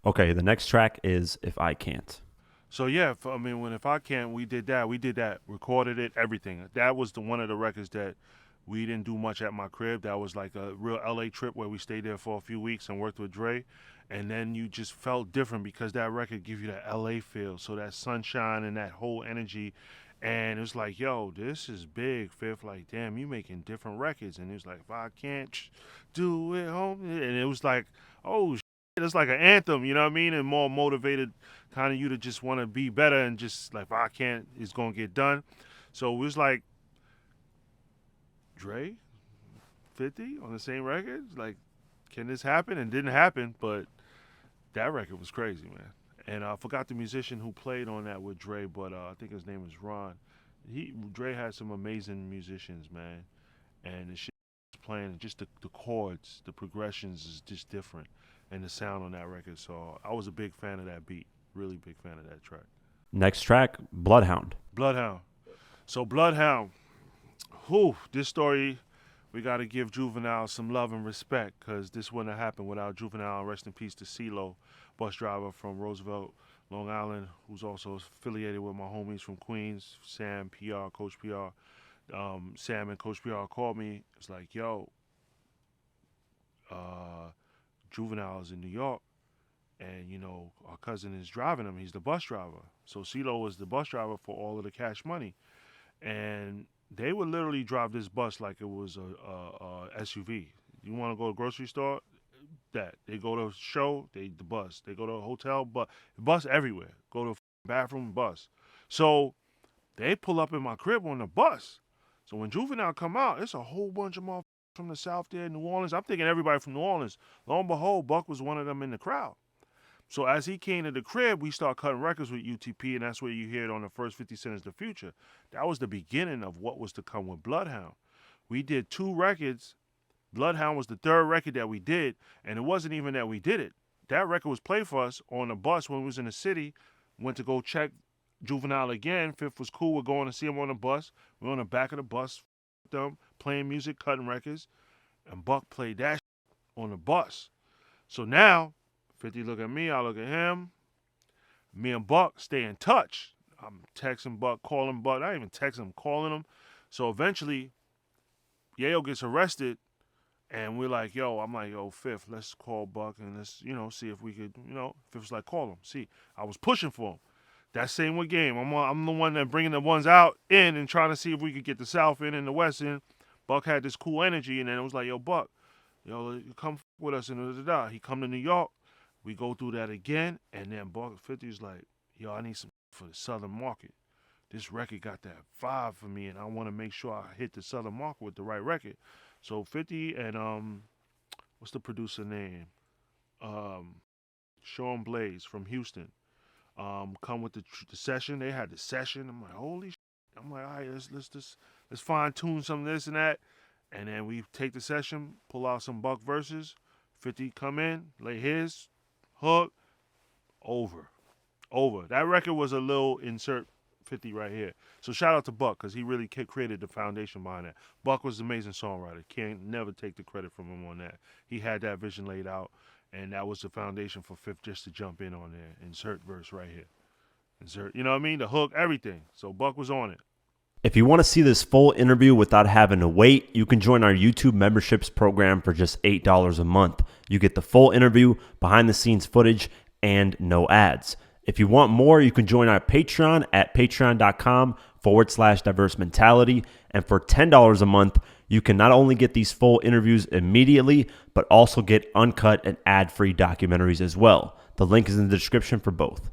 Okay, the next track is If I Can't. So yeah, when If I Can't, we did that. We did that, recorded it, everything. That was the one of the records that we didn't do much at my crib. That was like a real LA trip where we stayed there for a few weeks and worked with Dre. And then you just felt different because that record give you that LA feel. So that sunshine and that whole energy. And it was like, yo, this is big, Fifth. Like, damn, you making different records. And it was like, if I can't do it, home. And it was like, oh, it's like an anthem, you know what I mean? And more motivated kind of you to just want to be better and just like, if I can't, it's going to get done. So it was like Dre, 50 on the same record. Like, can this happen? And it didn't happen, but that record was crazy, man. And I forgot the musician who played on that with Dre, but I think his name was Ron. Dre had some amazing musicians, man, and the shit he was playing, just the chords, the progressions is just different, and the sound on that record. So I was a big fan of that beat, really big fan of that track. Next track, Bloodhound. Bloodhound. So Bloodhound, whew, this story, we got to give Juvenile some love and respect because this wouldn't have happened without Juvenile. Rest in peace to CeeLo, bus driver from Roosevelt, Long Island, who's also affiliated with my homies from Queens, Sam, PR, Coach PR. Sam and Coach PR called me. It's like, yo, uh, Juvenile is in New York, and our cousin is driving him. He's the bus driver. So CeeLo was the bus driver for all of the Cash Money, and they would literally drive this bus like it was a SUV. You want to go to the grocery store? That they go to a show, the bus. They go to a hotel, but bus everywhere. Go to a bathroom, bus. So they pull up in my crib on the bus. So when Juvenile come out, it's a whole bunch of motherfuckers from the South there, New Orleans. I'm thinking everybody from New Orleans. Lo and behold, Buck was one of them in the crowd. So as he came to the crib, we start cutting records with UTP, and that's where you hear it on the first 50 Cent is the Future. That was the beginning of what was to come with Bloodhound. We did 2 records. Bloodhound was the 3rd record that we did, and it wasn't even that we did it. That record was played for us on the bus when we was in the city. Went to go check Juvenile again. Fifth was cool. We're going to see him on the bus. We're on the back of the bus, them playing music, cutting records, and Buck played that on the bus. So now 50 look at me, I look at him. Me and Buck stay in touch. I'm texting Buck, calling Buck. I even text him, calling him. So eventually, Yayo gets arrested, and we're like, yo, I'm like, yo, Fifth, let's call Buck and let's, see if we could, Fifth's like, call him. See, I was pushing for him. That same with game. I'm the one that bringing the ones out in and trying to see if we could get the South in and the West in. Buck had this cool energy, and then it was like, yo, Buck, come with us and da da da. He come to New York. We go through that again, and then Buck 50 is like, yo, I need some for the Southern market. This record got that vibe for me, and I want to make sure I hit the Southern market with the right record. So 50 and what's the producer name? Um, Sean Blaze from Houston. Come with the session. They had the session. I'm like, holy shit. I'm like, all right, let's fine tune some of this and that, and then we take the session, pull out some Buck verses. 50 come in, lay his hook, over. That record was a little insert 50 right here. So shout out to Buck because he really created the foundation behind that. Buck was an amazing songwriter. Can't never take the credit from him on that. He had that vision laid out, and that was the foundation for Fifth just to jump in on there. Insert verse right here. Insert, you know what I mean? The hook, everything. So Buck was on it. If you want to see this full interview without having to wait, you can join our YouTube memberships program for just $8 a month. You get the full interview, behind the scenes footage, and no ads. If you want more, you can join our Patreon at patreon.com/diverse mentality. And for $10 a month, you can not only get these full interviews immediately, but also get uncut and ad-free documentaries as well. The link is in the description for both.